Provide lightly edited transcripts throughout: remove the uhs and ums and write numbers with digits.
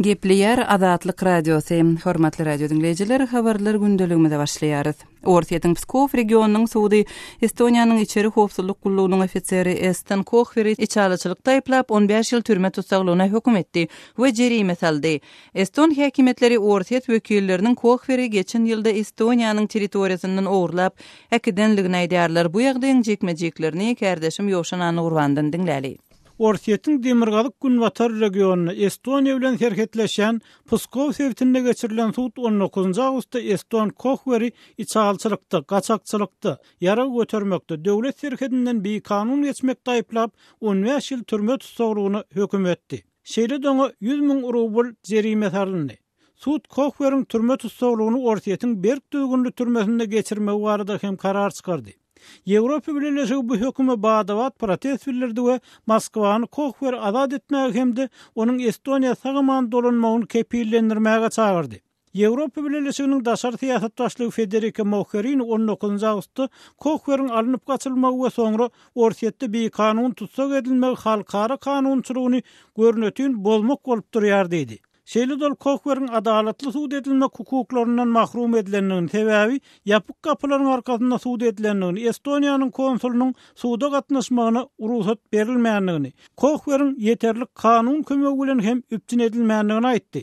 Gepliyer Azatlyk Radiosu. Hormatly radio dinleyijiler, habarlar gündeligimizde başlaýarys. Ortiýetiň Pskov regionunyň suwdy Estoniýanyň içeri howpsuzlyk gullugynyň ofiseri Eston Kohveri içalaçylykda aýplap 15 ýyl türme tutsaglygyna hökm etdi we jerime saldy. Eston häkimetleri ortiýet wekilleriniň Kohveri geçen ýylda Estoniýanyň territoriýasyndan ogurlap äkidenligini aýdýarlar. Bu ýagdaýyň jekmejeklerini kärdeşim Ýowşan Anurwandan dinläli. Ortiýetiň Demirgazyk Günbatar regionuny Estoniýa bilen herketleşen Pskov sewtinde geçirilen suwt 19-njy awgustda Eston Kohveri içalçylykda, gaçakçylykda, ýara götermekde, döwlet şirketinden bir kanun geçmekde aýplap 15 ýyl türme tutsaglygyna hökm etdi. Şeýle doňa 100.000 rubl jerime salyndy. Suwt Kohveriň türme tutsaglygyny Ortiýetiň Bergdögünli türmesinde geçirmek barada hem karar çykardy. Ýewropa Birleşigi bu höküme bagdavat protest bildirdi we Moskwany Kohver azad etmäge hemde onuň Estoniýa sagaman dolanmagyny kepillendirmäge çagyrdy. Ýewropa Birleşiginiň daşary siýasat başlygy Federica Mogherini 19-njy awgustda Kohveriň alınıp gaçylmagy we soňra Ortiýetde bir kanun tutsak edilmegi halkara kanunçylygyny görnetýän bolmak bolup durýar dedi. Şeýle dol Kohveriň adalatly suwd edilmek hukuklaryndan mahrum edilendigini sebäbi ýapyk kapylaryň arkasynda suwd edilendigini, Estoniýanyň konsuluynyň suwda gatnaşmagyna ruhsat berilmeýändigini, Kohveriň ýeterlik kanun kömegi bilen hem üpçün edilmeýändigini aýtdy.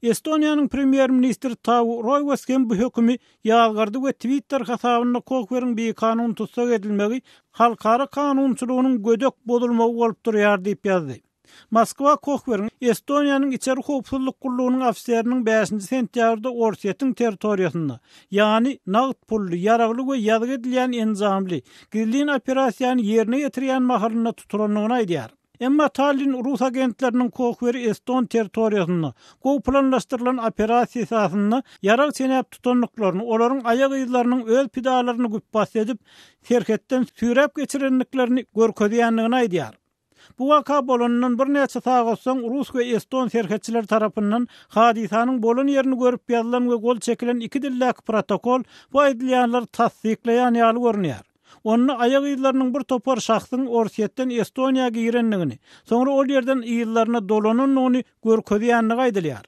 Estoniýanyň premier ministri Taavi Rõivas hem bu hökümi ýalgardy we Twitter hasabyna Kohveriň bir kanun tutsak edilmegi halkara kanunçylygynyň gödek bolmagy bolup durýar diýip ýazdy. Moskwa Kohveriň Estoniýanyň içeri howpsuzlyk gullugynyň ofisleriniň 5-nji sentýabrda Ortiýetiň territoriýasyna, ýani nagd pully, ýaragly we ýazgy edilýän enzamly gizlin operasiýany ýerine ýetirýän mahalyna tutulanlygyny aýdýar. Emma Tallinn Rus agentleriniň Kohveri Eston territoriýasyna gowy planlaşdyrylan operasiýa esasynda ýarag çenäp tutanlyklaryny, olaryň aýak ýyllarynyň öz pidalaryny güp edip şerhetden sürep geçirenliklerini görkezýändigini aýdýar. Bu vaka bolandan bir näçe sagat soň Rus we Eston şerhetçiler tarapyndan hadisanyň bolan ýerini görüp ýazylan we gol çekilen iki dillik protokol bu aýdylýanlar tasdikleýän ýaly görünýär. Onu aýak ýyllarynyň bir topar şahsyň Ortiýetden Estoniýaga girenligini, soňra ol ýerden ýyllaryna dolananyny görkezýändigi aýdylýar.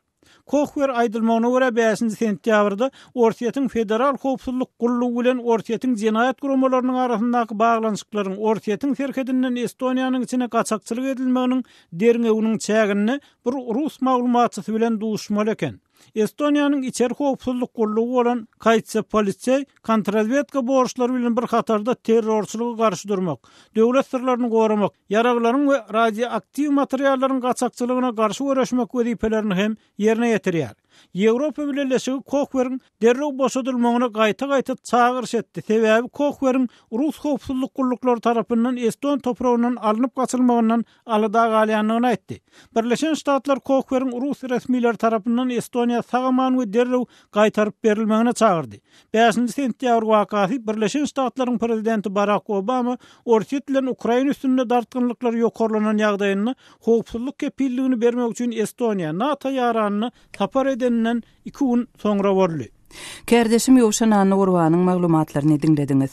Kohver aýdylmagyna görä 5-nji sentýabrda Ortiýetiň federal howpsuzlyk gullugy bilen Ortiýetiň jenaýat guramallarynyň arasyndaky baglanyşyklaryň Ortiýetiň şerketinden Estoniýanyň içine gaçakçylyk edilmeginiň derňeginiň çägini bir Rus maglumatçysy bilen duşmaly eken. Estoniýanyň içeri howpsuzlyk gullugy bolan Kaitsa polisiýa kontrrazvedka borçlary bilen bir hatarda terrorçylyga garşy durmak, döwlet sirlerini goramak, ýaraglaryň we radioaktiw materiallaryň gaçakçylygyna garşy görüşmek wezipelerini hem ýerine ýetirýär. Ýewropa Birleşigi Kohveriň derrew boşadylmagyna gaýta-gaýta çagyrş etdi. Sebäbi Kohveriň Rus howpsuzlyk gulluklary tarapyndan Eston topragyndan alınıp gaçylmagyndan alada galýanlygyny aýtdy. Birleşen Ştatlar Kohveriň Rus resmiýetleri tarapyndan Estoniýa sagaman we derrew gaýtaryp berilmegine çagyrdy. 5-nji sentýabr wakasy Birleşen Ştatlaryň prezidenti Barack Obama Ortiýet bilen Ukraina üstünde dartgynlyklary ýokarlanan ýagdaýyny howpsuzlyk kepilligini bermek üçin Estoniýa NATO ýaranyny tapar edenden 2 gün soňra boldy. Kärdeşim Ýowşan Anurwanyň maglumatlaryny dinlediňiz.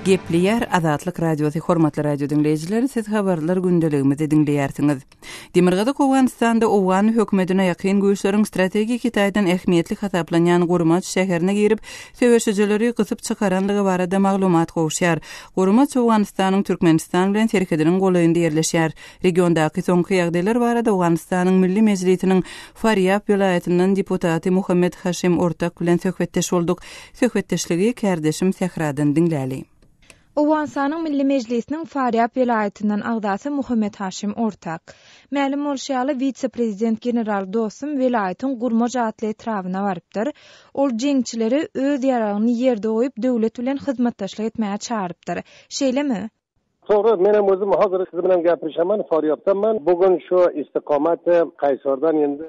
Gepliyer Azatlyk Radiosu hormatly radio dinleyijileri, siz habarlar gündeligimizde dinleýärsiňiz. Demirgazyk Owganystanda Owgan hökümetine ýakyn güýçleriň strategik itaýdan ähmiýetli hasaplanýan Gurmaç şäherine girip söwüşçileri gysyp çykaranlygy barada maglumat gowşýar. Gurmaç Owganystanyň Türkmenistan bilen serkediniň golayynda ýerleşýär. Regiondaky soňky ýagdaýlar barada Owganystanyň Milli Mejlisiniň Faryab vilayatynyň deputaty Muhammed Haşim Ortak bilen söhbetdeş bolduk. Söhbetdeşligi kärdeşim Sehradan dinläli. Owganystanyň Milli Mejlisiniň Faryab vilayatynyň agdasy Muhammed Haşim Ortak, ma'lum bolşaly vice-prezident general dostum vilayatyň Gurmaç atly etrawyna barypdyr. Ol jeňçileri öz ýaragyny ýerde goýup döwlet bilen hyzmatdaşlyk etmäge çağırypdyr. Şeýlemi? Sonra menem özüm hazır siz bilen gapirşemen Faryabdan bugün şu istikamatı Kaysardan endi.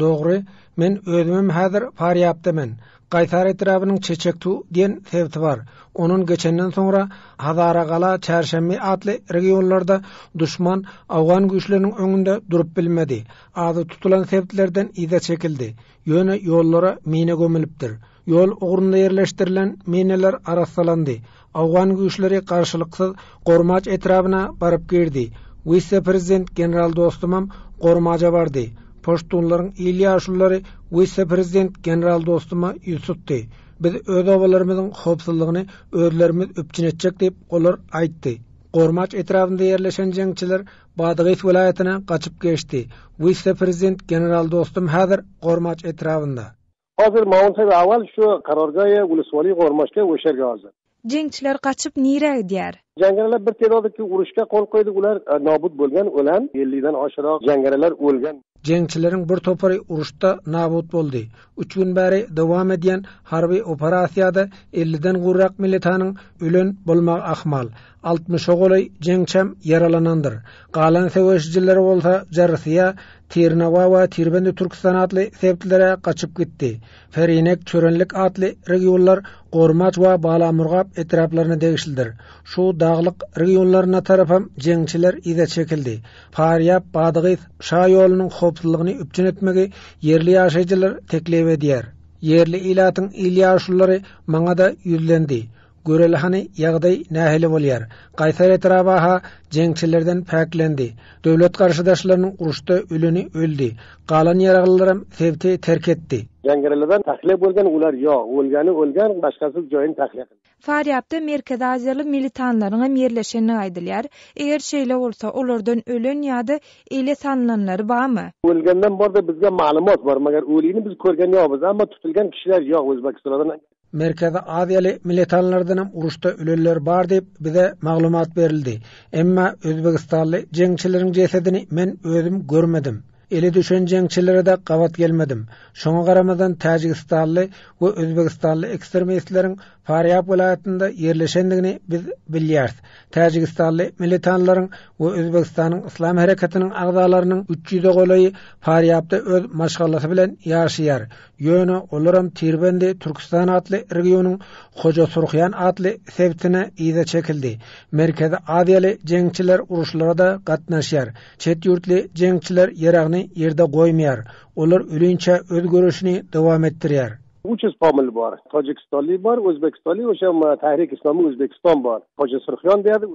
Dogry, men özümem hazır Faryabdaman. Kaysar etrawynyň Çeçektu diýen sebti bar. Onun geçenden sonra Hazaragala, Çarşembe atly regionlarda düşman Awgan güýçleriniň öňünde durup bilmedi. Azy tutulan sebtlerden ize çekildi. Ýöne ýollara mine gömülipdir. Ýol ugrunda ýerleşdirilen mineler arasalandy. Awgan güýçleri garşylyksız Gormaç etrawyna baryp girdi. Vice-prezident general dostumam gormaja bardy. Poştunlaryň ýaşullary vice-prezident general dostuma ýutdy. Biz öz obalarymyzyň howpsuzlygyny özlerimiz öpçünetjek diýip olar aýtdy. Gormaç etrafynda ýerleşen jeňçiler Badygyt welaýatyna gaçyp geçdi. Vice-prezident general dostum häzir Gormaç etrafynda. Hazır mağunsa awal şu karargahı uluswali Gormaçga öşerge hazır. Jeňçiler gaçyp nire gidýär? Jengereler bir terördeki uruşga kol koydu. Ular nabut bolgan, ölen 50'den aşağı jengereler ölgen. Jeňçileriň bir topary uruşda nabut boldy. 3 gün bäri dowam edýän harby operasiýada 50'den gurrak militanyň ölen bolmak ahmal. 60 golay jeňçem yaralanandyr. Galan söwüşçiler bolsa Jarsyýa, Tirnawa we Tirbendi Türkistan atly septlere gaçyp gitdi. Ferinek çörenlik atly regionlar Gormaç we Balamurgap etraplaryna degişildir. Şu dağlyk regionlaryna tarapam jeňçiler ýa çekildi. Faryap, Badygyt, Şa ýolunyň howpsuzlygyny üpçün etmegi yerli ýaşaýjylar teklip edýär. Yerli ilatyň ýaşullary maňa da ýüzlendi. Görelhany ýagdaý nähili bolýar. Gaýsar etrabaha jeňçilerden päklendi. Döwlet garşydaşlarynyň uruşda öleni öldi. Galan ýaraglylarym sebti terk etdi. Jengerelerden tahlip bolgan ular ölgen başgasy joýyny tahlip etdi. Faryapda Merkez Aziýaly militanlaryň hem ýerleşeni aýdylýar. Eger şeýle bolsa olardan ölen ýa-da ele sanlanlary barmy? Ölgenden barda bizge maglumat bar, magar ölüni biz görgen ýokbuz, amma tutulgan kişiler ýok Özbekistandan. Merkez Aziýaly militanlardan uruşda ölenler bar diýip bize maglumat berildi. Emma Özbekistanly jeňçileriň jesedini men özüm görmedim. Ele düşen jeňçilere de gawat gelmedim. Şoňa garamadan Tajikistanly we Özbekistanly ekstremistleriň Faryap welaýatynda ýerleşendigini biz bilýäris. Tajikistanly militanlaryň we Özbekistanyň Islam harekatiniň agdalarynyň 300 golaýy Faryapda öz maşgallasy bilen ýaşaýar. Ýöne olaram Tirbendi Türkistan atly regionyň Hoja Surxyan atly sebtine ýa çekildi. Merkezi Aziýaly jeňçiler uruşlarda gatnaşýar. Çet ýurtly jeňçiler ýeragny ýerde goýmaýar. Olar ölünçe öz görüşini dowam etdirýär. 300 family bar. Tajikistanly bar, Özbekistanly, oşa Tahrik Islami Özbekistan bar. Hoja Surxyan diýdi.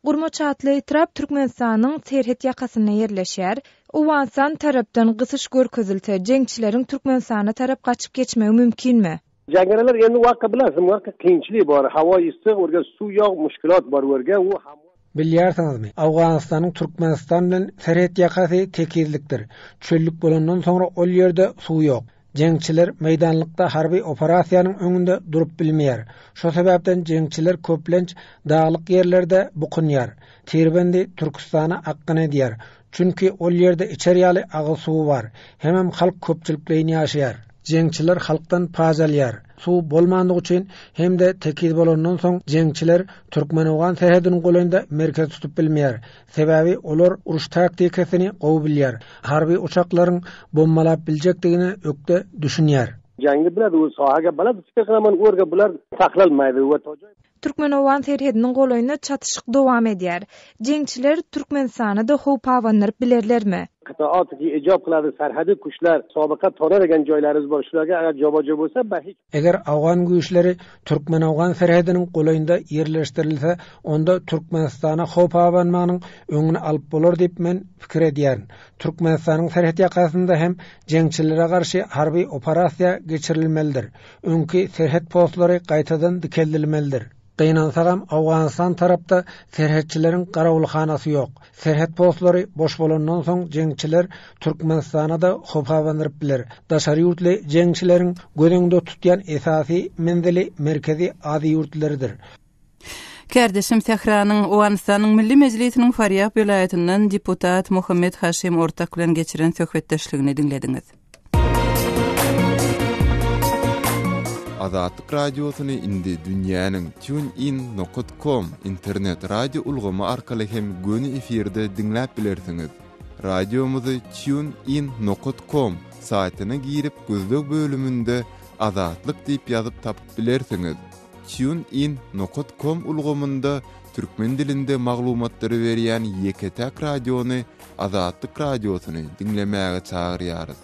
Gurmaç atly etrap Türkmenistanyň serhet ýakasyna ýerleşýär. Owansan tarapdan gysyş görkezilse jeňçileriň Türkmenistana tarap gaçyp geçmegi mümkinmi? Jengereler endi waka biläsim, waka kynçylyk bar. Hawa ýysyk, orga suw ýok, müşkilat bar orga. Bilýärsiňizmi? Awganystanyň Türkmenistan bilen serhet ýakasy tekizlikdir. Çöllük bolandan soňra ol ýerde suw ýok. Jeňçiler meýdanlykda harby operasiýanyň öňünde durup bilmeýär. Şo sebäpden jeňçiler köplenç dağlyk ýerlerde bukunýar. Tirbendi Türkistana akyn edýär. Çünki ol ýerde içerýäli agy suw bar. Hemem halk köpçülikleýini ýaşaýar. Jeňçiler halkdan pazalýar. Suw bolmandygy üçin hemde tekiz bolandan soň jeňçiler Türkmenowgan serhediniň goýunda merkez tutup bilmeýär. Sebäbi olar uruş taktikasini gowy bilýär. Harby uçaklaryň bombalap biljekdigini ökde düşünýär. Jängi biladi, o sahaga biladi, fikirlemen orga bular saklanmaýdy we Türkmenowgan serhediniň goýunda çatışyk dowam edýär. Jeňçiler Türkmenistana da howp awanyryp bilerlermi? Qitaatki ijab qiladi, sarhady kuşlar, sabaqa toragan joýlarymyz bar. Şularga agar jobajo bolsa, hiç. Eger awgan güýçleri Türkmenowgan serhediniň goýunda ýerleşdirilse, onda Türkmenistana howp awanmanyň öňüni alyp bolar diýip men pikir edýärin. Türkmenistanyň serhed ýakasynda hem jeňçilere garşy harby operasiýa geçirilmelidir. Öňki serhed postlary gaýtadan dikeldilmelidir. Gynansaram Awganistan tarapda serhetçileriň garawulhanasy ýok. Serhet postlary boş bolandan soň jeňçiler Türkmenistana da howpawanyryp biler. Daşary ýurtly jeňçileriň gödeňde tutýan esasy mendeli merkezi ady ýurtleridir. Kardeşim Sehranyň Owganystanyň Milli Mejlisiniň Faryap welaýatyndan deputat Muhammed Haşim Ortak bilen geçiren söhbetdeşligini dinlediňiz. Azatlyk radiosyny indi dünýäniň tunein.com internet radio ulgamy arkaly hem göni efirde dinläp bilersiňiz. Radiomuzy tunein.com saýtyna girip gözlük bölümünde Azatlyk diýip ýazyp tapyp bilersiňiz. tunein.com ulgamynda türkmen dilinde maglumatlary berýän ýeketäk radiony Azatlyk radiosyny dinlemäge çagyrýarys.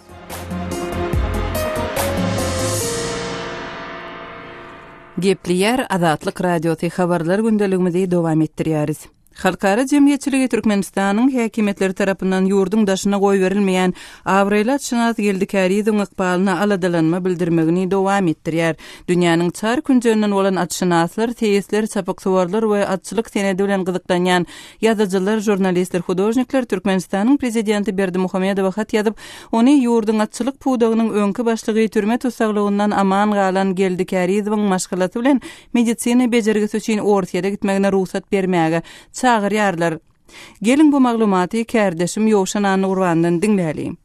Gepliýär Azatlyk radiosy habarlar gündeligimizi dowam etdirýäris. Halkara jemgyýetçiligi Türkmenistanyň häkimetleri tarapyndan ýurdun daşyna goý berilmeýän awreýlat şynat geldikäriýiň ykbalyna aladalanma bildirmegini dowam etdirýär. Dünýäniň çar künjeninden bolan atşynatlar, teýisler, çapyksuwarlar we atçylyk senedi bilen gyzyklanýan ýazyjylar, jurnalistler, hudojnikler Türkmenistanyň prezidenti Berdimuhammedowa hat ýazyp, ony ýurdun atçylyk puwdagynyň öňkü başlygy türme tutsaglygynyň aman galan geldikäriýiň maşgalaty bilen medisina bejergisi üçin ortýada gitmegine ruhsat bermäge çağırýarlar. Gelin bu maglumaty kärdeşim Ýowşan Anurwandan dinläýäli.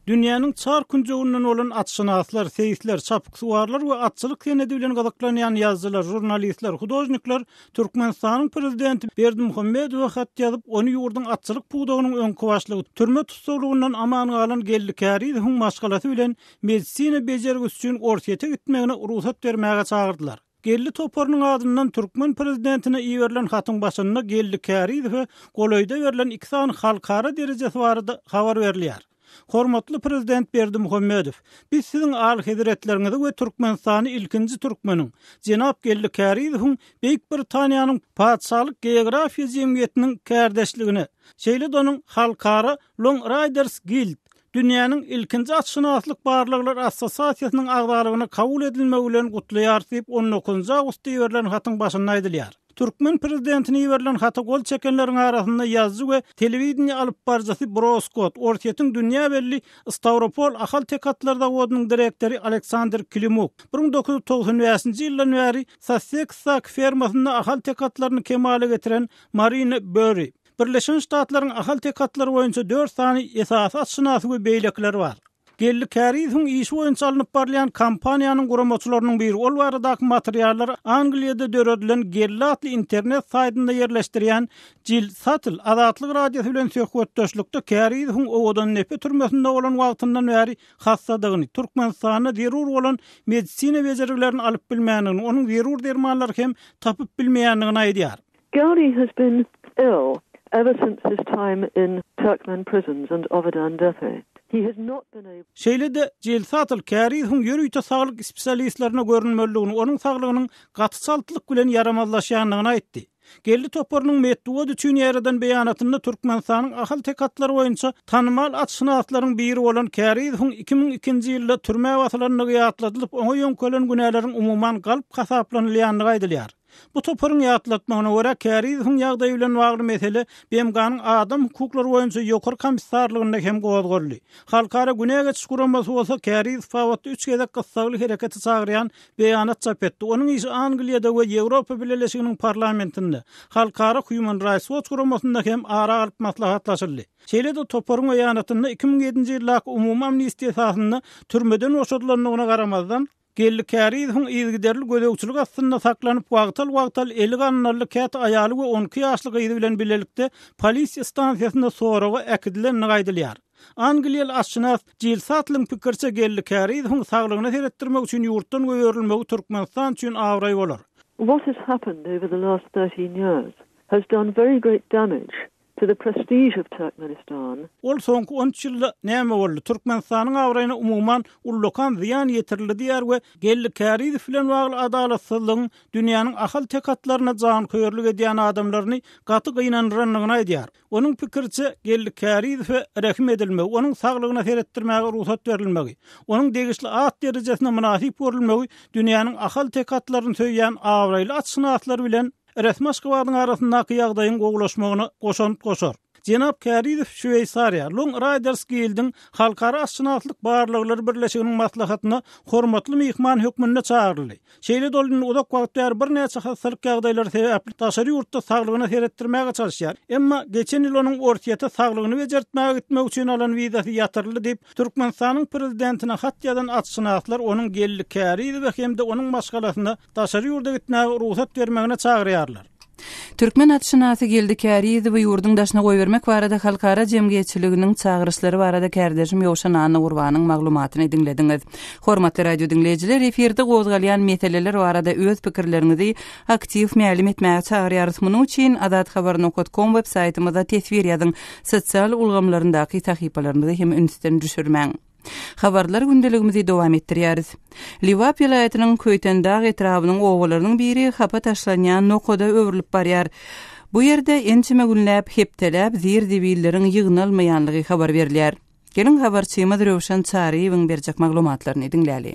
Dünýäniň çar künjegininden bolan atşynatlar, teýisler, çapyksuwarlar we atçylyk senedi bilen gyzyklanýan ýazyjylar, jurnalistler, hudojnikler Türkmenistanyň prezidenti Berdimuhammedowa hat ýazyp, ony ýurdun atçylyk puwdagynyň öňkü başlygy türme tutsaglygynyň aman galan geldikäriýiň maşgalaty bilen medisina bejergisi üçin ortýada gitmegine ruhsat bermäge çağırdylar. Gelli topornyň adyndan Türkmen prezidentine iýerilen hatyň başyna geldikäriýiň we golaýda berilen iki san halkara derejesi barada habar berilýär. Hormatly prezident Berdimuhammedow, biz siziň al heziretlerinizi we Türkmenistany ilkinji türkmeniň, jenap geldikäriýiň Beýik Britaniýanyň paçalyk geografiýa jemgyýetiniň kärdeşligini, şeýle donyň halkara Long Riders Guild dünýäniň ilkinji atşynatlyk barlyklar assosiasiýasynyň agdalygyna kabul edilmegi bilen gutlaýar diýip 19 awgustda berilen hatyň başynda aýdylýar. Türkmen prezidentine berilen hata gol çekenleriň arasynda ýazgy we telewiziýa alyp barjasy Broskot, ortaýatyň dünýä belli Stavropol ahal tekatlarda godunyň direktori Aleksandr Klimuk 1995-nji ýyldan bäri Sussex fermasynda ahal tekatlaryny kemale getiren Marine Burry. Birleşen Ştatlaryň ahal tekatlary boýunça 4 sany esasy atşynasy we beýlekler bar. Geldikäriýiň iş boýunça alınıp barlayan kampaniýanyň guramaçylarynyň biri ol baradaky materiallar Angliýada döredilen Gelli adly internet saýtynda ýerleşdirýän Jill Sattel azatlyk radiosu bilen söhbetdeşlikde käriýiň owadan nepe türmesinde bolan wagtyndan bäri hassadygyny, Türkmenistana zerur bolan medisina bejergilerini alyp bilmänigini, onuň zerur dermanlary hem tapyp bilmeýänligini aýdýar. Gowdy has been ill ever since his time in Turkmen prisons and Ovadan Depe. He has not been able. Şeýle-de Jill Sattel käriýiň ýörüýte saglyk spesialistlerine görünmeligini, onuň saglygynyň gatsaltlyk bilen yaramazlaşýanyny aýtdy. Gelli topornyň metduat üçin ýaradan beýanatynda Türkmenistanyň ahal tekatlary boýunça tanymal atşynatlaryň biri bolan käriýiň 2002-nji ýylda türme wasalaryna ýatladylyp, oňa ýönkelen günälerin umuman galyp hasaplanylýanyny aýdylýar. Bu toporun ýatlatmagyna görä käriýiň ýagdaýy bilen bagly mesele BMG'nyň adam hukuklary boýunça ýokary komissarlygyna hem gowdurly. Halkara güne geçiş guramasy bolsa käriýiň fawatda 3 gezek gysgaly hereketi çagyrýan beýanat çap etdi. Onuň işi Angliýada we Ýewropa Birleşiginiň parlamentinde, halkara Human Rights Watch guramasynda hem ara alyp maslahatlaşyldy. Şeýle-de toporun beýanatynda 2007-nji ýyllaky umumy amnistiýa esasynda türmeden boşadylanmagyna garamazdan geldikäriýiň ýygyderli gödökçilik astynda saklanyp wagtal 50 ganaly kat aýaly we 12 ýaşly gyzy bilen birlikde polisiýa stansiýasynda soragy äkidilen gaýdylýar. Angliýaly atşynas Jill Sattlyň pikirçe geldikäriýiň saglygyny seretdirmek üçin ýurtdan göýerilmegi Türkmenistan üçin awraý bolar. What has happened over the last 13 years has done very great damage to the prestige of Turkmenistan. Ol soňky 13 ýylda näme boldy? Türkmenistanyň awraýyna umuman ullukan ziýan ýetirildi diýär we geldikäriýiň bilen bagly adalatsyzlygyň dünýäniň ahal tekatlaryna jan köýerlik edýän adamlaryny gaty gynandyranlygyny aýdýar. Onuň pikirçe geldikäriýiň rahim edilmegi, onuň saglygyna seretdirmäge ruhsat berilmegi, onuň degişli at derejesine münasip görülmegi dünýäniň ahal tekatlaryny söýýän awraýly atşynatlar bilen resmaşkywadyň arasyndaky ýagdaýyň gowulaşmagyny goşar. Jenap Käriýew Şweýsariýa Long Riders Guild'in halkara atşynatlyk barlyklary birleşiginiň maslahatyna hormatly mehman hökmünde çağıryldy. Şeýle dolun udak wagtlar bir näçe hastalyk ýagdaýlary sebäpli taşary ýurtda saglygyny seretdirmäge çalışýar. Emma geçen ýyl onuň ortaýata saglygyny bejertmäge gitmek üçin alan wizasy ýatyryldy diýip Türkmenistanyň prezidentine hat ýazan atşynatlar onuň geldikäriýiň we hemde onuň maşgalasyna taşary ýurda gitmäge ruhsat bermegine çağırýarlar. Türkmen atşynasy geldikäriýdi we ýurdun daşyna goý bermek barada halkara jemgyýetçiliginiň çağırışlary barada kärdeşim Ýowşan Anurwanyň maglumatyny dinlediňiz. Hormatly radio dinleýijiler, efirde gowdalýan meseleler barada öz pikirlerinizi aktiw mälim etmäge çağırýarys. Munyň üçin adathabar.com web saýtymyza tesvir ýazyň, sosial ulgamlaryndaky tahypalaryny hem ünsden düşürmäň. Habarlar gündeligimizi dowam etdirýäris. Liwap ýylatynyň Köýtendäg etrabynyň owalarynyň biri hapa taşlanýan nokoda öwrülip barýar. Bu yerde ençime günläp hepdeläp zir-dibilleriň ýygnalmaýanlygy habar berilýär. Gelin habarçymyz Röwşan Çaryýewiň berjek maglumatlaryny dinläli.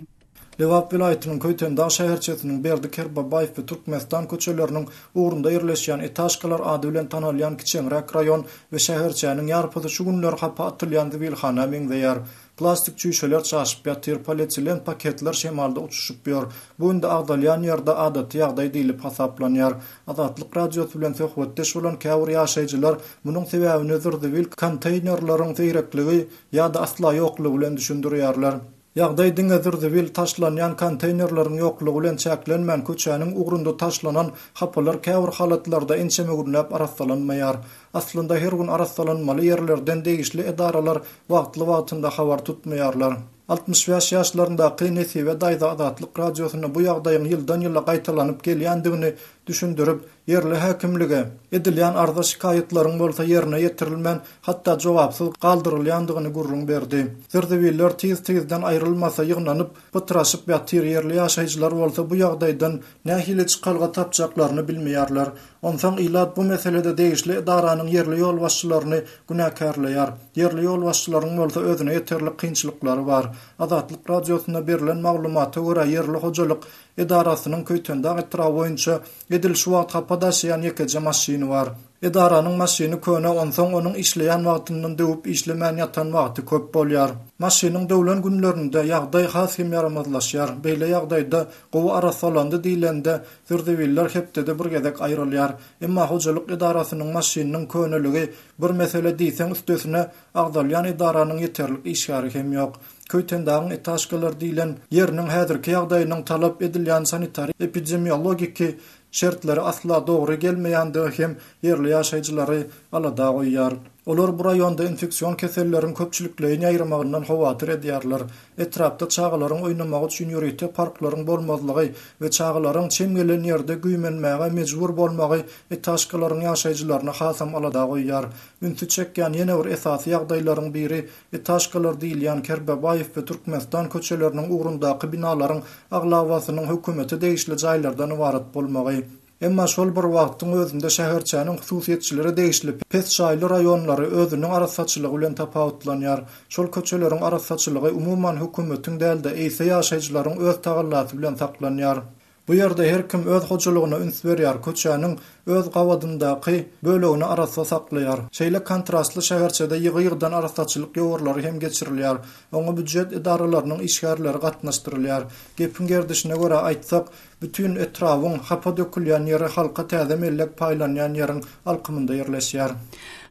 Lewap vilayatynyň Köýtendä şäherçesiniň Berdi Kerbabaýew we Türkmenistan köçeleriniň ugrunda ýerleşýän etaşkalar ady bilen tanalýan kiçenräk raýon we şäherçäniň ýarpydy şu günler hapa atylýan diwilhana meňzeýär. Plastik çüşeler çaşyp ýatyr, polietilen paketler şemalda uçuşup ýör. Bu indi agdalýan ýerde adaty ýagdaý diýilip hasaplanýar. Azatlyk radiosu bilen söhbetdeş bolan käwür ýaşaýjylar munyň sebäbini zirdiwil konteynerlaryň seýrekligi ýa-da asla ýoklugy bilen düşündirýärler. Ýagdaý diňe zirdiwil taşlanýan konteynerlaryň ýoklugy bilen çäklenmän köçäniň ugrunda taşlanan hapalar käwür halatlarda ençeme günläp arassalanmaýar. Aslında her gün arassalanmaly ýerlerden degişli edaralar wagtly-wagtynda habar tutmaýarlar. 65 ýaşlaryndaky Nesi we Daýda Azatlyk radiosyna bu ýagdaýyň ýyldan ýyla gaýtalanyp gelýändigini düşündirip, yerli häkimlige edilýän arza şikaýetlaryň bolsa ýerine ýetirilmän, hatda jogapsyz galdyrylýandygyny gurrun berdi. Zirdiwiller tiz-tizden aýrylmasa ýygnanyp, pytraşyp ýatyr ýerli ýaşaýjylar bolsa bu ýagdaýdan nähili çykalga tapjaklaryny bilmeýärler. Onsoň ilad bu meselede degişli edaranyň yerli ýol başçylaryny günäkärleýär. Yerli ýol başçylaryň bolsa özüne ýeterli kynçylyklary bar. Azatlyk radiosyna berilen maglumata görä yerli hojalyk edarasynyň Köýtendä etraf boýunça edil şu wagt hapadaşýan ýekeje maşyny bar. Edaranyň maşyny köne onsoň onuň işleýän wagtyndan döwüp işlemän ýatan wagty köp bolýar. Maşynyň döwlen günlerinde ýagdaý has hem yaramazlaşýar. Beýle ýagdaýda gowy arasalandy diýilende zirdiwiller hepde bir gezek aýrylýar. Emma hojalyk edarasynyň maşynynyň köneligi bir mesele diýseň üstesine agdalýan edaranyň ýeterlik işgary hem ýok. Köýtendäň etaşkalar diýilen ýeriniň häzirki ýagdaýynyň talap edilýän sanitari epidemiologik şertleri asla dogry gelmeýändige hem yerli ýaşaýjylary alada goýýar. Olar bu raýonda infeksion keselleriň köpçülikleýini aýrymagyndan hawatyr edýärler. Etrapda çağalaryň oýnamagy üçin ýöretde parklaryň bolmazlygy we çağalaryň çemgelen ýerde güýmenmäge mejbur bolmagy etaşkalaryň ýaşaýjylaryna hasam alada goýýar. Ünsü çekýän ýene bir esasy ýagdaýlaryň biri etaşkalar diýilýän Kerbabaýew we Türkmenistan köçeleriniň ugrundaky binalaryň aglawasynyň hökümeti degişli jaýlardan ibaret bolmagy. Emma şol bir wagtyň özünde şäherçäniň hususiýetçileri degişli pes şaýly raýonlary özüniň arasaçylygy bilen tapawutlanýar. Şol köçeleriň arasaçylygy umumyň hökümetiň dälde eýse ýaşaýjylaryň öz tagallasy bilen saklanýar. Bu ýerde her kim öz hojalygyna üns berýär, köçäniň öz gawadyndaky bölegini arasa saklaýar. Şeýle kontrastly şäherçede ýygy-ýygydan arasaçylyk ýowurlary hem geçirilýär. Oňa büdjet idaralarynyň işgärleri gatnaşdyrylýar. Gepin gerdişine görä aýtsak, bütün etrawyň hapa dökülýän ýeri halka täze mellek paýlanýan ýeriň alkymynda ýerleşýär.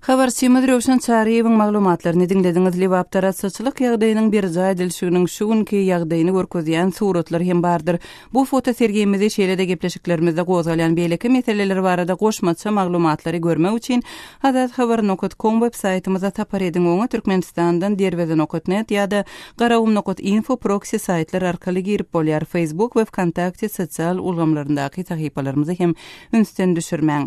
Habarçymyz Röwşan Çaryýewiň maglumatlaryny dinlediňiz. Lewap arasaçylyk ýagdaýynyň bir jaýdylşygynyň şu günki ýagdaýyny görkezýän suratlar hem bardyr. Bu foto sergimizi şeýle-de gepleşiklerimizde gozalýan beýleki meseleler barada goşmaça maglumatlary görmek üçin azathabar.com web saýtymyza tapar ediň. Oňa Türkmenistandan derweden.net ýa-da garawum.info proxy saýtlar arkaly girip bolýar. Facebook we Wkontakte sosial ulgamlaryndaky sahypalarymyzy hem ünsden düşürmäň.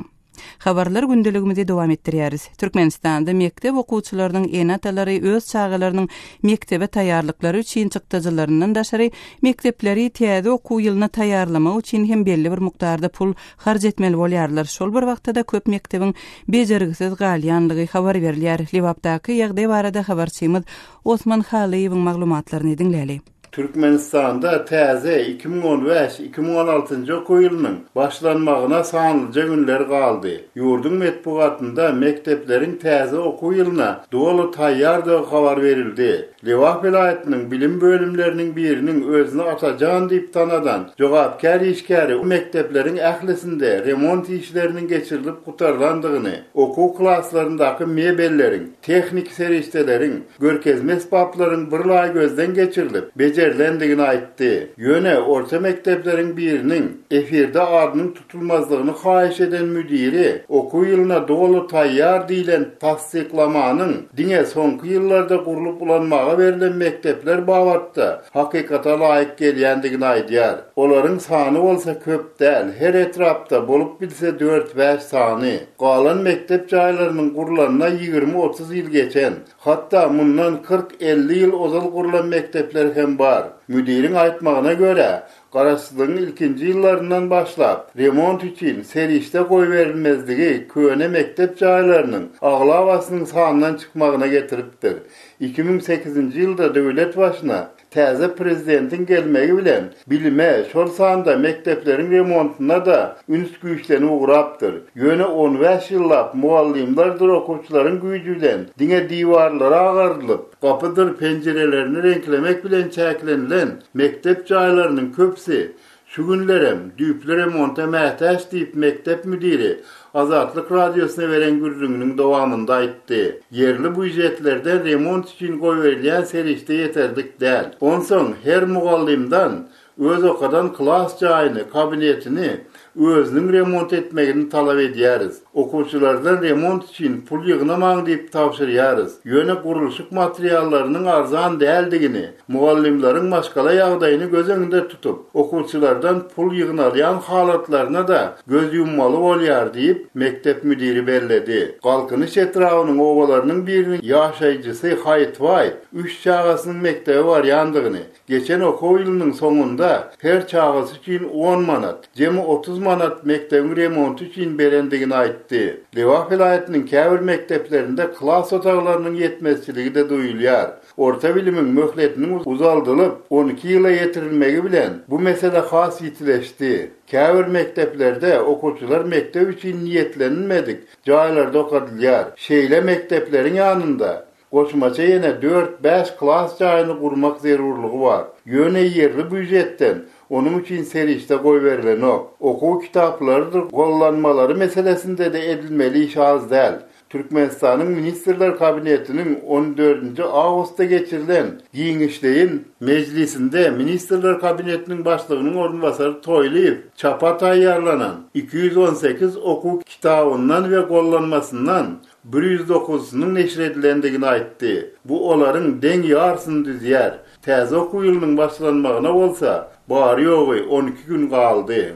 Habarlar gündeligimizi dowam etdirýäris. Türkmenistanda mektep okuwçylarynyň enatalary öz çağalarynyň mektebe taýýarlyklary üçin çykdyjylaryndan daşary mektepleri täze okuw ýylyna taýýarlamak üçin hem belli bir mukdarda pul harj etmeli bolýarlar. Şol bir wagtda köp mektebiň bejergisiz galýanlygy habar berilýär. Lewapdaky ýagdaý barada habarçymyz Osman Halyýewiň maglumatlaryny dinläli. Türkmenistan'da täze 2015-2016 okuw ýylynyň başlanmagyna sanlyca günler galdy. Ýurdun metbugatynda mektepleriň täze okuw ýylyna dowly taýýardygy habar berildi. Lewap vilayatynyň bilim bölümleriniň biriniň özüni Atajan diýip tanadan jogapkar işgäri mektepleriň ählisinde remont işleriniň geçirilip gutarlandygyny, okuw klaslaryndaky mebelleriň, tehnik serişdeleriň, görkezme esbaplaryň birlaý gözden geçirilip bejerlendigini aýtdy. Ýöne orta mektepleriň biriniň efirde adynyň tutulmazlygyny haýyş eden müdiri okuw ýylyna dowly taýýar diýilen tasdiklamanyň diňe soňky ýyllarda gurulyp ulanmagy berilen mektepler babatda hakykata laýyk gelýändigini aýdýar. Olaryň sany bolsa köp däl, her etrapda bolup bilse 4-5 sany. Galan mektep jaýlarynyň gurulanyna 20-30 ýyl geçen, hatda mundan 40-50 ýyl ozal gurulan mektepler hem bar. var. Müdirin aýtmagyna göre, garaşsylygyň ilkinji ýyllaryndan başlap remont üçin serişde goý berilmezligi köne mektep jaýlarynyň aglawasynyň sanynyň çykmagyna getiripdir. 2008-nji ýylda döwlet başyna täze prezidentin gelmegi bilen bilime, şol sanda mektepleriň remontuna da üns güýçleni ugrapdyr. Ýöne 15 ýyllap muallimlardyr okuwçylaryň güýjü bilen diňe diwarlara agardylyp, kapydyr penjerelerini renklemek bilen çäklenilen mektep jaýlarynyň köpsi şu günlerem düýpli remonta mätäç diýip mektep müdiri Azatlyk Radiosyna beren gürrüňiniň dowamynda aýtdy. Yerli büdjetlerden remont üçin goý berilýän serişde ýeterlik däl. Onsoň her mugallimdan öz okadan klas jaýyny, kabinetini özüniň remont etmegini talap edýäris. Okuwçylardan remont üçin pul ýygnamaň diýip tapşyrýarys. Ýöne gurulşyk materiallarynyň arzan däldigini, mugallimleriň maşgala ýagdaýyny göz öňünde tutup, okuwçylardan pul ýygnalýan halatlaryna da göz yummaly bolýar diýip mektep müdiri belledi. Galkynyş etrawynyň obalarynyň biriniň ýaşaýjysy Haýtway 3 çağasynyň mektebi bar ýandygyny, geçen okuw ýylynyň soňunda her çağasy üçin 10 manat, jemi 30 manat mektebiň remonty üçin berendigini aýtdy. Lewa vilayatynyň käbir mekteplerinde klas otaglarynyň ýetmezçiligi de duýulýar. Orta bilimiň möhletiniň uzaldylyp 12 ýyla ýetirilmegi bilen bu mesele has ýitileşdi. Käbir mekteplerde okuwçylar mektep üçin niýetlenmedik jaýlarda okadylýar. Şeýle mektepleriň ýanynda goşmaça ýene 4-5 klas jaýyny gurmak zerurlygy bar. Ýöne yerli büdjetden onun üçin serişde goý berilen okuw kitaplarydyr gollanmalary meselesinde de edilmeli iş az däl. Türkmenistanyň Ministrler Kabinetiniň 14-nji awgustda geçirilen giňişleýin mejlisinde Ministrler Kabinetiniň başlygynyň ornbasary Toýliýew çapa taýýarlanan 218 okuw kitabyndan we gollanmasyndan 109-synyň neşr edilendigini aýtdy. Bu olaryň deň ýarsyny düzýär. Täze okuw ýylynyň başlanmagyna bolsa, bary ýogy 12 gün galdy.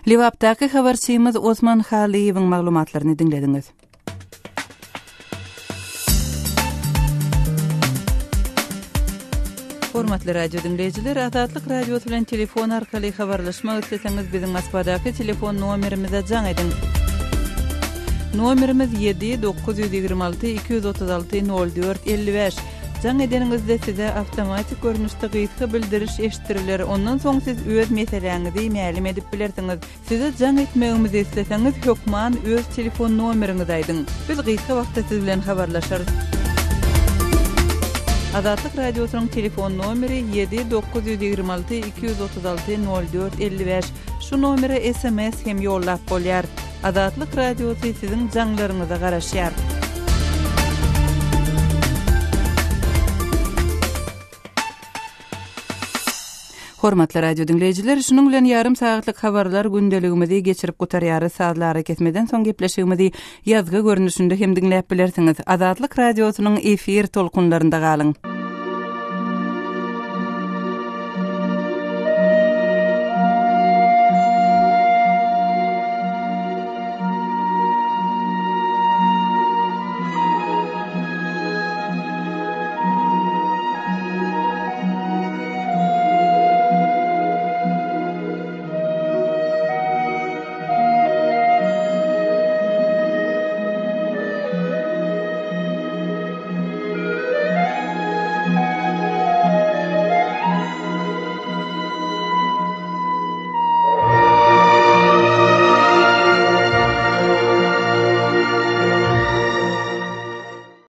Liwapdaky habarçymyz Osman Haliýewiň maglumatlaryny dinlediňiz. Hormatly radio dinleyijiler, Azatlyk Radiosu bilen telefon arkaly habarlaşmak isleseňiz biziň Moskvadaky telefon nomerimize jaň edin. Nomerimiz 7-926-236-04-55. Jaň edeniňizde size awtomatik görnüşde gyýtgy bildiriş eşitdiriler. Ondan soň siz öz meseleňizi ma'lum edip bilersiňiz. Size jaň etmegimizi isleseňiz hökman öz telefon nomeriňizi aýdyň. Biz gyýtgy wagtda siz bilen habarlaşarys. Azatlyk Radiosynyň telefon nomeri 7-926-236-04-55. Şu nomere SMS hem ýollap bolýar. Azatlyk Radiosy siziň jaňlaryňyza garaşýar. Hormatly radio dinleyijiler, şunun bilen yarım saatlyk habarlar gündeligimizi geçirip gutarýary saatlara kesmeden soň gepleşigimizi ýazgy görnüşinde hem dinläp bilersiňiz. Azatlyk Radiosynyň efir tolkunlarynda galyň.